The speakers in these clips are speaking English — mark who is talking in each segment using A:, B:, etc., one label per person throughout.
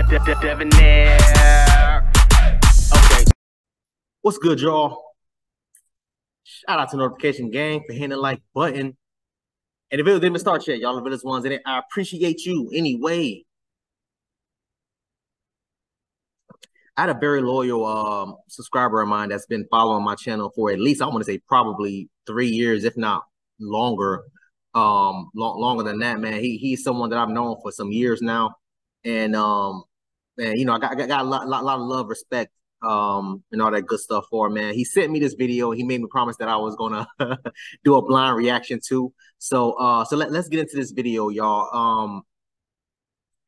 A: Debonair. Okay. What's good, y'all? Shout out to Notification Gang for hitting the like button. And the video didn't even start yet, y'all. The video's ones in it. I appreciate you anyway. I had a very loyal subscriber of mine that's been following my channel for at least, I want to say, probably 3 years, if not longer. Longer than that, man. He's someone that I've known for some years now, and you know, I got a lot of love, respect, and all that good stuff for him, man. He sent me this video. He made me promise that I was gonna do a blind reaction to. So let's get into this video, y'all.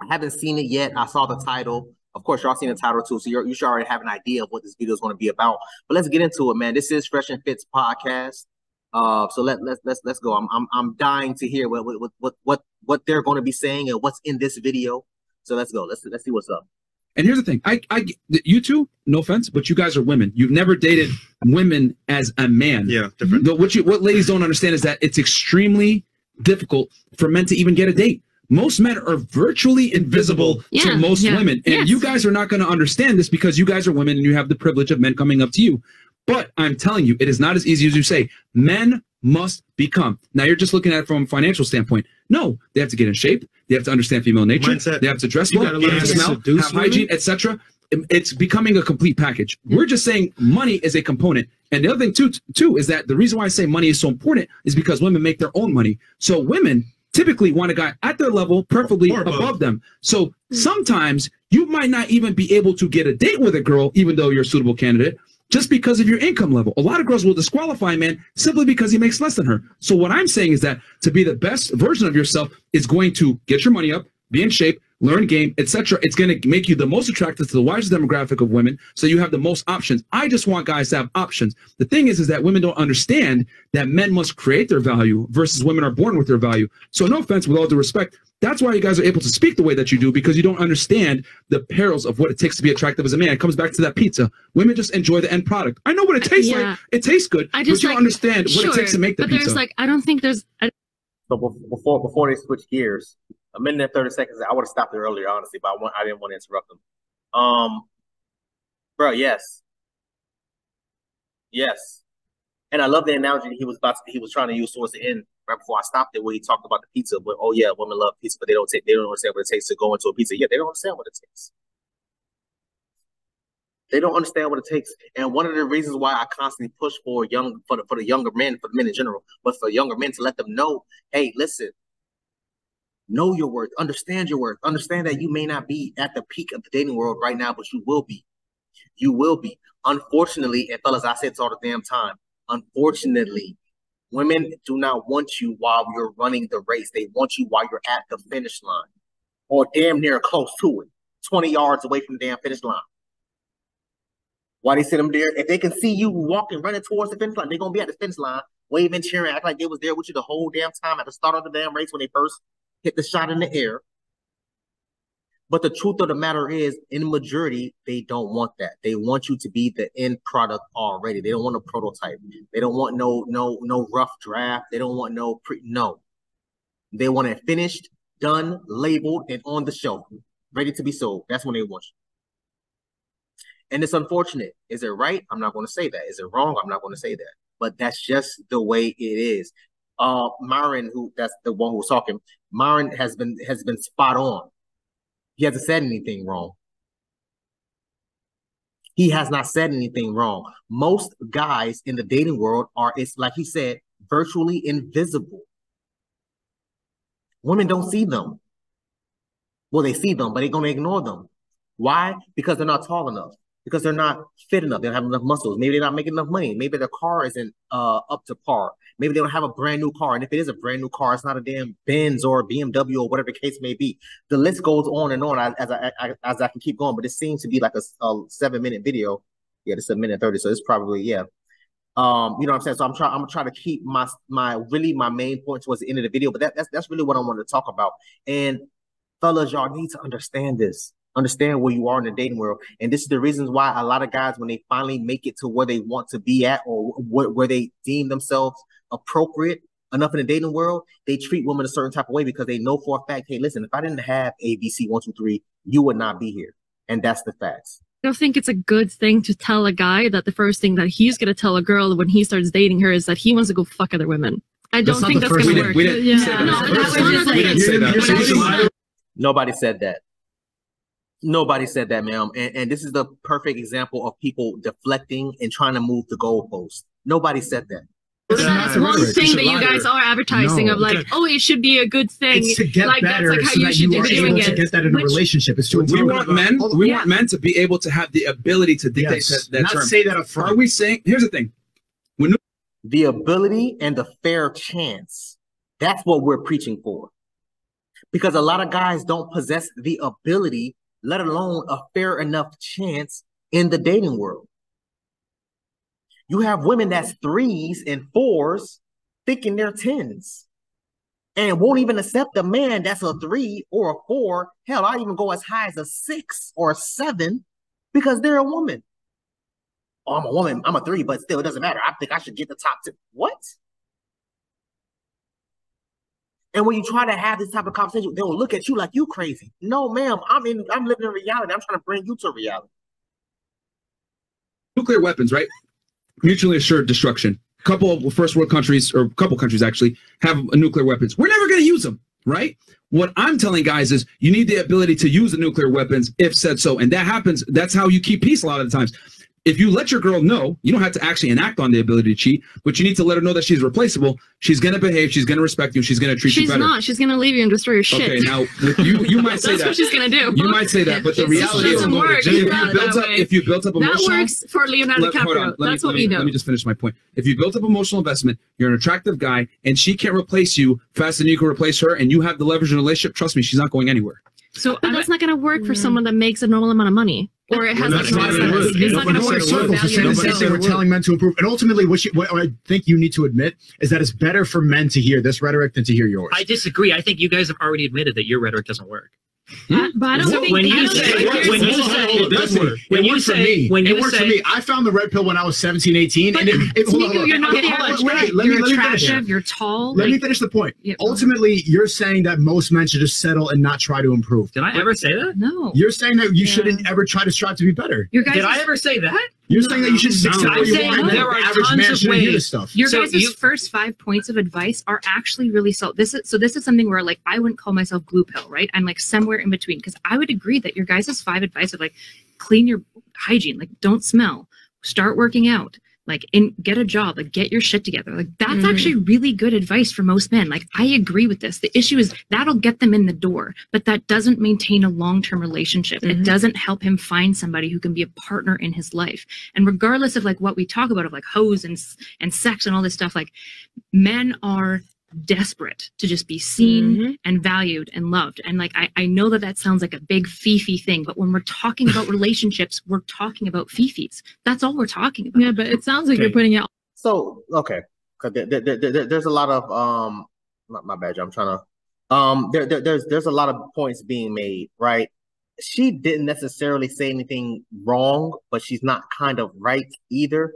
A: I haven't seen it yet. I saw the title. Of course, y'all seen the title too, so you should already have an idea of what this video is going to be about. But let's get into it, man. This is Fresh and Fit's podcast. So let's go. I'm dying to hear what they're going to be saying and what's in this video. So let's go. Let's see what's up.
B: And here's the thing. You two, no offense, but you guys are women. You've never dated women as a man.
C: Yeah, different.
B: What ladies don't understand is that it's extremely difficult for men to even get a date. Most men are virtually invisible to most women. And you guys are not going to understand this because you guys are women and you have the privilege of men coming up to you. But I'm telling you, it is not as easy as you say. Men must become. Now, you're just looking at it from a financial standpoint. No, they have to get in shape. They have to understand female nature. Mindset. They have to dress well, they have to smell, have hygiene, etc. It's becoming a complete package. We're just saying money is a component. And the other thing, too, is that the reason why I say money is so important is because women make their own money. So women typically want a guy at their level, preferably above them. So sometimes you might not even be able to get a date with a girl, even though you're a suitable candidate, just because of your income level. A lot of girls will disqualify a man simply because he makes less than her. So what I'm saying is that to be the best version of yourself is going to get your money up, be in shape, learn game, etc. It's going to make you the most attractive to the widest demographic of women, so you have the most options. I just want guys to have options. The thing is that women don't understand that men must create their value versus women are born with their value. So no offense, with all due respect, that's why you guys are able to speak the way that you do, because you don't understand the perils of what it takes to be attractive as a man. It comes back to that pizza. Women just enjoy the end product. I know what it tastes like. It tastes good, but you don't understand what it takes to make the pizza.
D: But there's I don't think there's...
A: So before they switch gears, a minute and 30 seconds, I would have stopped it earlier, honestly, but I didn't want to interrupt them. Bro, yes. And I love the analogy that he was trying to use towards the end, right before I stopped it, where he talked about the pizza. But oh yeah, women love pizza, but they don't understand what it takes to go into a pizza. Yeah, they don't understand what it takes. They don't understand what it takes. And one of the reasons why I constantly push for the younger men, for the men in general, but for younger men, to let them know, hey, listen, know your worth, understand your worth, understand that you may not be at the peak of the dating world right now, but you will be. You will be. Unfortunately, and fellas, I say this all the damn time, unfortunately, women do not want you while you're running the race. They want you while you're at the finish line, or damn near close to it, 20 yards away from the damn finish line. Why they sit them there? If they can see you walking, running towards the finish line, they're going to be at the finish line, waving, cheering, act like they was there with you the whole damn time at the start of the damn race when they first hit the shot in the air. But the truth of the matter is, in the majority, they don't want that. They want you to be the end product already. They don't want a prototype. They don't want no rough draft. They don't want no. They want it finished, done, labeled, and on the shelf, ready to be sold. That's when they want you. And it's unfortunate. Is it right? I'm not going to say that. Is it wrong? I'm not going to say that. But that's just the way it is. Myron, that's the one who was talking, Myron has been spot on. He hasn't said anything wrong. He has not said anything wrong. Most guys in the dating world are, it's like he said, virtually invisible. Women don't see them. Well, they see them, but they're going to ignore them. Why? Because they're not tall enough. Because they're not fit enough. They don't have enough muscles. Maybe they're not making enough money. Maybe their car isn't up to par. Maybe they don't have a brand new car. And if it is a brand new car, it's not a damn Benz or a BMW or whatever the case may be. The list goes on and on as I can keep going. But it seems to be like a 7-minute video. Yeah, this is 1:30, so it's probably, yeah. You know what I'm saying? So I'm gonna try to keep my main point towards the end of the video. But that's really what I wanted to talk about. And fellas, y'all need to understand this. Understand where you are in the dating world. And this is the reasons why a lot of guys, when they finally make it to where they want to be at, or where they deem themselves appropriate, enough in the dating world, they treat women a certain type of way because they know for a fact, hey, listen, if I didn't have ABC 1, 2, 3, you would not be here. And that's the facts.
C: I don't think it's a good thing to tell a guy that the first thing that he's going to tell a girl when he starts dating her is that he wants to go fuck other women. I don't think that's going to work.
B: We didn't say that.
A: Nobody said that. Nobody said that, ma'am. And this is the perfect example of people deflecting and trying to move the goalpost. Nobody said that.
C: That's one thing that you guys are advertising of like, oh, it should be a good thing.
D: It's to get
C: like
D: better
C: that's like how
D: so
C: you
D: that
C: should
D: you are
C: be
D: able
C: doing
D: to
C: it.
D: get that in a relationship. It's to
B: we want men to be able to have the ability to dictate that
D: not
B: term.
D: say that up front.
B: Are we saying, here's the thing.
A: The ability and the fair chance. That's what we're preaching for. Because a lot of guys don't possess the ability, let alone a fair enough chance in the dating world. You have women that's 3s and 4s thinking they're 10s and won't even accept a man that's a 3 or a 4. Hell, I even go as high as a 6 or a 7 because they're a woman. Oh, I'm a woman, I'm a 3, but still, it doesn't matter. I think I should get the top 2. What? And when you try to have this type of conversation, they'll look at you like you crazy. No, ma'am, I'm living in reality. I'm trying to bring you to reality.
B: Nuclear weapons, right? Mutually assured destruction. A couple of first world countries, or a couple countries actually, have nuclear weapons. We're never going to use them, right? What I'm telling guys is you need the ability to use the nuclear weapons if said so. And that happens. That's how you keep peace a lot of the times. If you let your girl know, you don't have to actually enact on the ability to cheat, but you need to let her know that she's replaceable. She's going to behave. She's going to respect you. She's going to treat you better.
C: She's not. She's going to leave you and destroy your shit.
B: Okay, now you might say
C: That's what she's going to do.
B: You might say that, but the reality is, if you built up emotional,
C: that works for Leonardo DiCaprio. That's what we know.
B: Let me just finish my point. If you built up emotional investment, you're an attractive guy, and she can't replace you faster than you can replace her, and you have the leverage in a relationship, trust me, she's not going anywhere.
C: So that's not going to work for someone that makes a normal amount of money. Or it has
D: it's not going to work. The same thing we're telling men to improve. And ultimately, what I think you need to admit is that it's better for men to hear this rhetoric than to hear yours.
E: I disagree. I think you guys have already admitted that your rhetoric doesn't work.
C: But I don't think
D: when you say it worked for me. I found the red pill when I was 17, 18. And
C: you're not the average guy. You're attractive. You're tall.
D: Let me finish the point. Ultimately, you're saying that most men should just settle and not try to improve.
E: Did I ever say that?
C: No.
D: You're saying that you shouldn't ever try to strive to be better.
E: Did I ever say that?
D: You're saying that you should succeed where you want.
E: There are
D: average
E: tons
D: man
E: of
D: shouldn't hear
E: ways.
D: this stuff.
C: Your guys' first 5 points of advice are actually really solid. This is something where like I wouldn't call myself blue pill, right? I'm like somewhere in between because I would agree that your guys' 5 advice of like clean your hygiene, like don't smell, start working out, like get a job, like get your shit together. Like that's actually really good advice for most men. Like I agree with this. The issue is that'll get them in the door, but that doesn't maintain a long-term relationship. It doesn't help him find somebody who can be a partner in his life. And regardless of like what we talk about of like hoes and sex and all this stuff, like men are desperate to just be seen and valued and loved. And like I know that sounds like a big fifi thing, but when we're talking about relationships, we're talking about fifis. That's all we're talking about.
F: Yeah, but it sounds like you're putting it.
A: So okay, there's a lot of my bad. I'm trying to there's a lot of points being made, right? She didn't necessarily say anything wrong, but she's not kind of right either.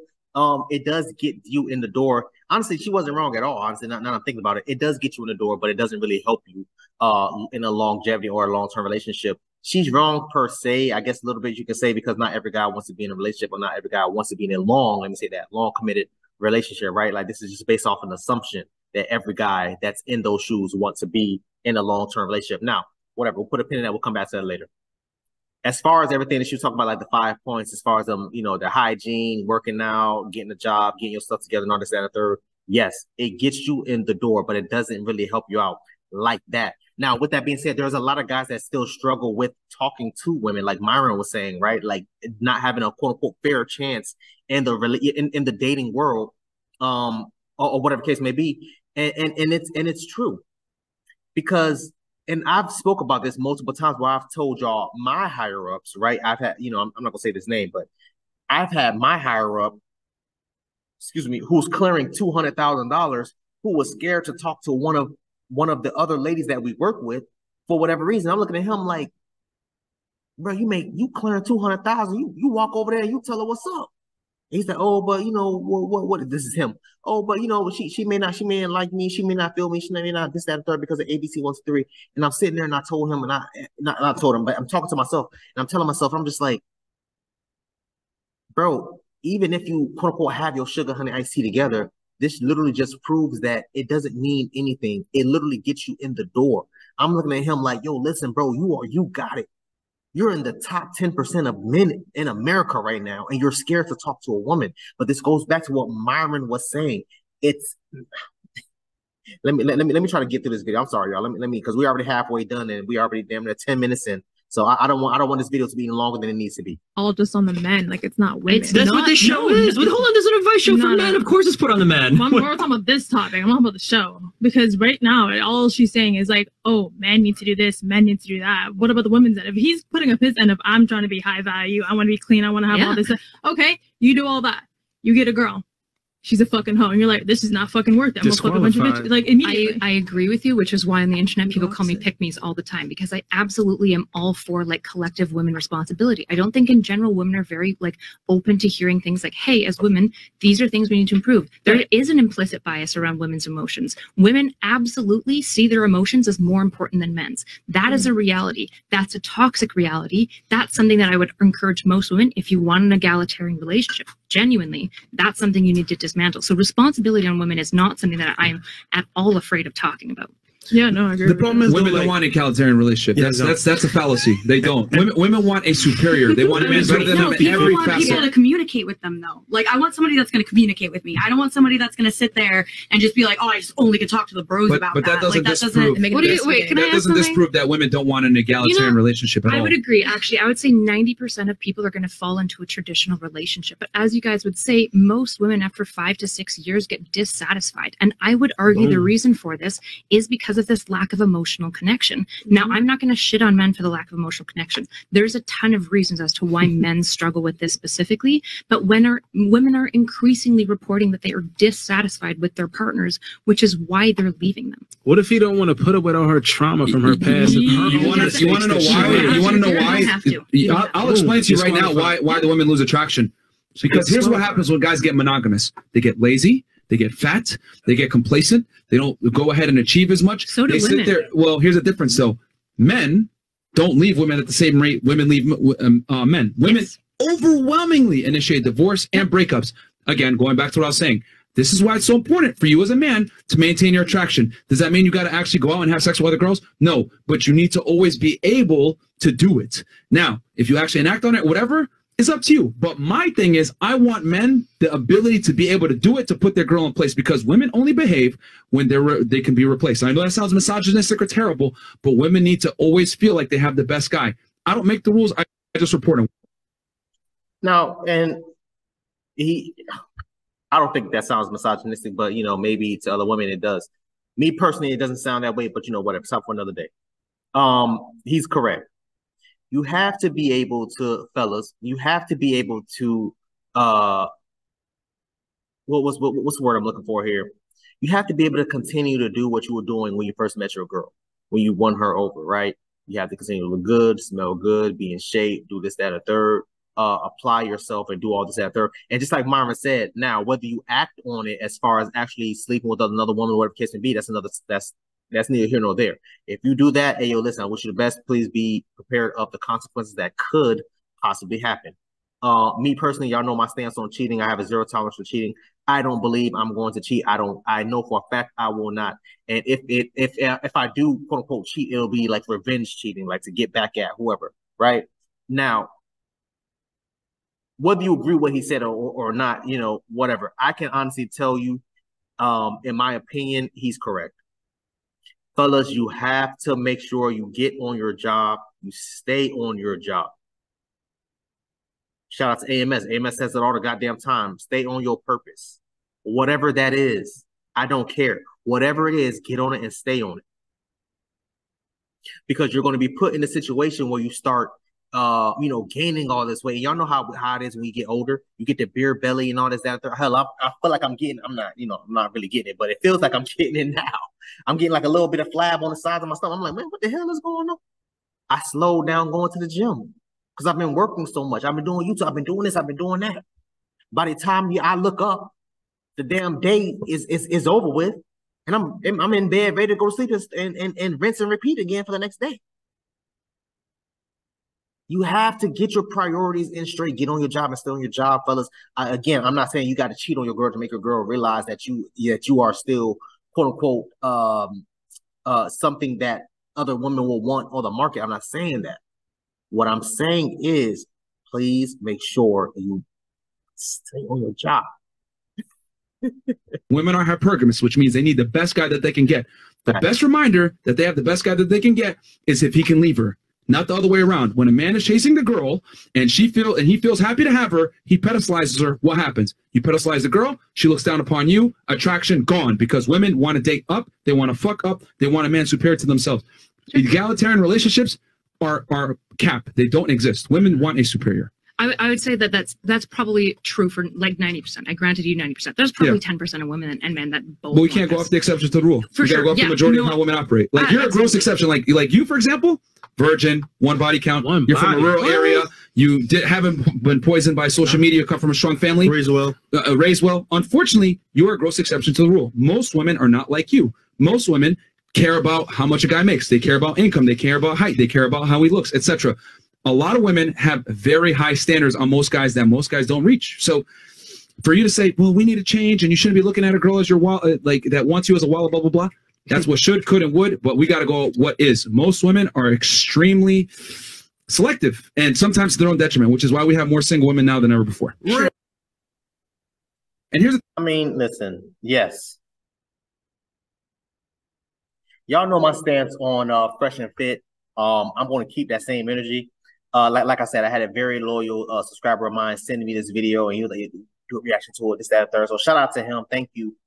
A: It does get you in the door. Honestly, she wasn't wrong at all. Honestly, now I'm thinking about it. It does get you in the door, but it doesn't really help you in a longevity or a long-term relationship. She's wrong per se, I guess a little bit you can say, because not every guy wants to be in a relationship, or not every guy wants to be in a let me say that, long committed relationship, right? Like this is just based off an assumption that every guy that's in those shoes wants to be in a long-term relationship. Now, whatever, we'll put a pin in that. We'll come back to that later. As far as everything that she was talking about, like the 5 points, as far as the hygiene, working out, getting a job, getting your stuff together, and all this, that, and the third, yes, it gets you in the door, but it doesn't really help you out like that. Now, with that being said, there's a lot of guys that still struggle with talking to women, like Myron was saying, right? Like not having a quote unquote fair chance in the dating world, or whatever case may be, and it's true, because. And I've spoke about this multiple times where I've told y'all my higher ups, right? I've had, I'm not gonna say this name, but I've had my higher up, who's clearing $200,000, who was scared to talk to one of the other ladies that we work with for whatever reason. I'm looking at him like, bro, you clearing $200,000. You walk over there and you tell her what's up. He said, "Oh, but you know what? This is him. Oh, but you know, she may not like me. She may not feel me. She may not this, that, and third because of ABC 1, 2, 3." And I'm sitting there and I told him, and I told him, but I'm talking to myself and I'm telling myself, I'm just like, bro, even if you quote unquote have your sugar honey iced tea together, this literally just proves that it doesn't mean anything. It literally gets you in the door. I'm looking at him like, yo, listen, bro, you got it. You're in the top 10% of men in America right now, and you're scared to talk to a woman. But this goes back to what Myron was saying. It's let me try to get through this video. I'm sorry, y'all. Let me because we're already halfway done and we already damn near 10 minutes in. So I don't want this video to be any longer than it needs to be.
F: All just on the men, like it's not women.
E: That's what this show is. Hold on, there's an advice show for men. Of course, it's put on the men.
F: We're talking about this topic. I'm talking about the show because right now, all she's saying is like, "Oh, men need to do this, men need to do that." What about the women's end? If he's putting up his end of, "I'm trying to be high value, I want to be clean, I want to have all this," okay, you do all that. You get a girl. She's a fucking hoe, and you're like, this is not fucking worth it. I'm gonna fuck a bunch of bitches. Like immediately.
C: I agree with you, which is why on the internet people call me pick-me's all the time, because I absolutely am all for like collective women responsibility. I don't think in general women are very like open to hearing things like, hey, as women, these are things we need to improve. There is an implicit bias around women's emotions. Women absolutely see their emotions as more important than men's. That is a reality. That's a toxic reality. That's something that I would encourage most women, if you want an egalitarian relationship, genuinely, that's something you need to dismantle. So responsibility on women is not something that I am at all afraid of talking about.
F: Yeah, no, I agree.
B: The problem is women don't want an egalitarian relationship. That's a fallacy. They don't. Women want a superior. They want a man better than them in every facet.
G: People to communicate with them though. Like I want somebody that's going to communicate with me. I don't want somebody that's going to sit there and just be like, oh, I just only can talk to the bros about that.
B: But that doesn't disprove.
C: That
B: doesn't disprove that women don't want an egalitarian relationship at all.
C: I would agree. Actually, I would say 90% of people are going to fall into a traditional relationship. But as you guys would say, most women after 5 to 6 years get dissatisfied. And I would argue the reason for this is because of this lack of emotional connection. Now, I'm not going to shit on men for the lack of emotional connection. There's a ton of reasons as to why men struggle with this specifically, but women are increasingly reporting that they are dissatisfied with their partners, which is why they're leaving them.
H: What if he don't want to put up with all her trauma from her past?
B: You want to know why? You want to know why? I'll explain to you right now why the women lose attraction. Because here's what happens when guys get monogamous. They get lazy. They get fat. They get complacent. They don't go ahead and achieve as much.
C: So do
B: they
C: women.
B: Sit there. Well, here's the difference, though. Men don't leave women at the same rate women leave men. Women overwhelmingly initiate divorce and breakups. Again, going back to what I was saying. This is why it's so important for you as a man to maintain your attraction. Does that mean you got to actually go out and have sex with other girls? No, but you need to always be able to do it. Now, if you actually enact on it, whatever, it's up to you. But my thing is, I want men the ability to be able to do it, to put their girl in place, because women only behave when they can be replaced. And I know that sounds misogynistic or terrible, but women need to always feel like they have the best guy. I don't make the rules. I just report them.
A: Now, and I don't think that sounds misogynistic, but, you know, maybe to other women it does. Me personally, it doesn't sound that way, but, you know, whatever. Stop for another day. He's correct. You have to be able to, fellas, you have to be able to, what's the word I'm looking for here? You have to be able to continue to do what you were doing when you first met your girl, when you won her over, right? You have to continue to look good, smell good, be in shape, do this, that, or third, apply yourself and do all this, that, third. And just like Myron said, now, whether you act on it as far as actually sleeping with another woman, or whatever the case may be, that's neither here nor there. If you do that, hey, yo, listen, I wish you the best. Please be prepared of the consequences that could possibly happen. Me personally, y'all know my stance on cheating. I have a zero tolerance for cheating. I don't believe I'm going to cheat. I know for a fact I will not. And if I do, quote unquote, cheat, it'll be like revenge cheating, like to get back at whoever, right? Now, whether you agree with what he said or not, you know, whatever, I can honestly tell you, in my opinion, he's correct. Fellas, you have to make sure you get on your job. You stay on your job. Shout out to AMS. AMS says it all the goddamn time. Stay on your purpose. Whatever that is, I don't care. Whatever it is, get on it and stay on it. Because you're going to be put in a situation where you start, you know, gaining all this weight. Y'all know how it is when you get older. You get the beer belly and all this, that. Hell, I feel like I'm not really getting it, but it feels like I'm getting it now. I'm getting like a little bit of flab on the sides of my stomach. I'm like, man, what the hell is going on? I slowed down going to the gym because I've been working so much. I've been doing YouTube. I've been doing this. I've been doing that. By the time I look up, the damn day is over with, and I'm in bed ready to go to sleep and rinse and repeat again for the next day. You have to get your priorities in straight. Get on your job and stay on your job, fellas. Again, I'm not saying you got to cheat on your girl to make your girl realize that you are still quote unquote something that other women will want on the market. I'm not saying that. What I'm saying is, please make sure you stay on your job.
B: Women are hypergamous, which means they need the best guy that they can get. The best reminder that they have the best guy that they can get is if he can leave her. Not the other way around. When a man is chasing the girl and he feels happy to have her, he pedestalizes her. What happens? You pedestalize the girl, she looks down upon you, attraction gone, because women want to date up, they want to fuck up, they want a man superior to themselves. Egalitarian relationships are cap. They don't exist. Women want a superior.
C: I would say that that's probably true for like 90%. I granted you 90%. There's probably 10% of women and men that both.
B: But we can't go off the exceptions to the rule. We gotta go off the majority of how women operate. Like you're a gross exception. Like you, for example, virgin, one body count. You're from a rural area. You haven't been poisoned by social media. Come from a strong family. Raised well. Unfortunately, you're a gross exception to the rule. Most women are not like you. Most women care about how much a guy makes. They care about income. They care about height. They care about how he looks, etc. A lot of women have very high standards on most guys that most guys don't reach. So for you to say, well, we need to change and you shouldn't be looking at a girl as your wall, like that wants you as a wall, blah, blah, blah. That's what should, could, and would, but we got to go what is. Most women are extremely selective and sometimes to their own detriment, which is why we have more single women now than ever before. Sure. And here's
A: I mean, listen, yes. Y'all know my stance on Fresh and Fit. I'm going to keep that same energy. Like I said, I had a very loyal subscriber of mine send me this video, and he was like, do a reaction to it, this, that, and third. So shout out to him. Thank you.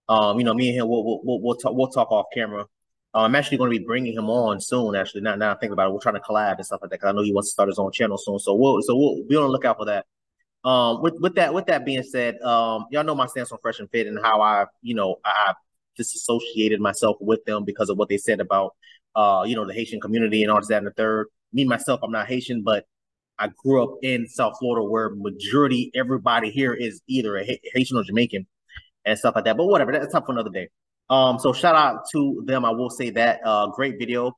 A: You know, me and him, we'll talk off camera. I'm actually going to be bringing him on soon. Actually, now I think about it, we're trying to collab and stuff like that because I know he wants to start his own channel soon. So we'll be on the lookout for that. With that being said, y'all know my stance on Fresh and Fit and how I disassociated myself with them because of what they said about the Haitian community and all this, that, and the third. Me, myself, I'm not Haitian, but I grew up in South Florida where majority, everybody here is either a Haitian or Jamaican and stuff like that. But whatever, that's up for another day. So shout out to them. I will say that great video.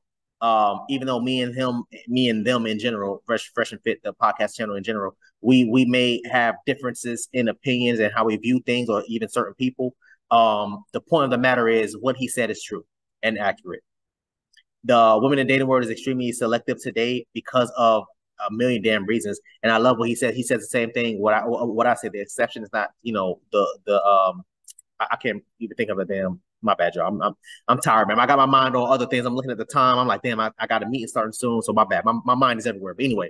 A: Even though me and them in general, Fresh and Fit, the podcast channel in general, we may have differences in opinions and how we view things or even certain people. The point of the matter is what he said is true and accurate. The women in dating world is extremely selective today because of a million damn reasons. And I love what he said. He says the same thing. What I say, the exception is not, I can't even think of a damn, my bad, y'all. I'm tired, man. I got my mind on other things. I'm looking at the time. I'm like, damn, I got a meeting starting soon. So my bad. My mind is everywhere. But anyway,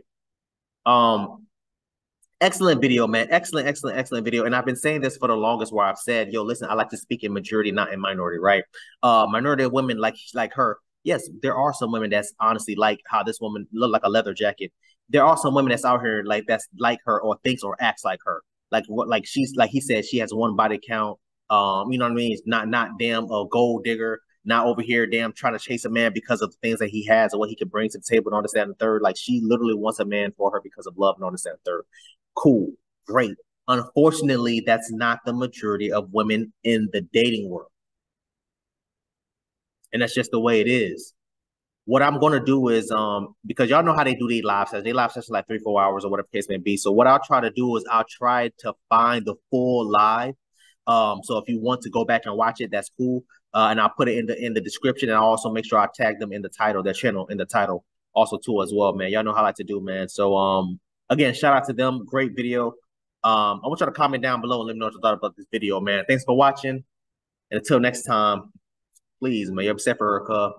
A: excellent video, man. Excellent video. And I've been saying this for the longest where I've said, yo, listen, I like to speak in majority, not in minority, right? Minority of women like her. Yes, there are some women that's honestly like how this woman looked like a leather jacket. There are some women that's out here that's like her or thinks or acts like her. Like she's like he said, she has one body count. You know what I mean? It's not damn a gold digger, not over here damn trying to chase a man because of the things that he has or what he can bring to the table and all this, that, and the third. Like she literally wants a man for her because of love and all this, that, and the third. Cool, great. Unfortunately, that's not the majority of women in the dating world. And that's just the way it is. What I'm going to do is, because y'all know how they do these live sessions. They live sessions like 3-4 hours or whatever the case may be. So what I'll try to do is I'll try to find the full live. So if you want to go back and watch it, that's cool. And I'll put it in the description. And I'll also make sure I tag them in the title, their channel in the title also too as well, man. Y'all know how I like to do, man. So again, shout out to them. Great video. I want y'all to comment down below and let me know what you thought about this video, man. Thanks for watching. And until next time, please, man, you're upset for her,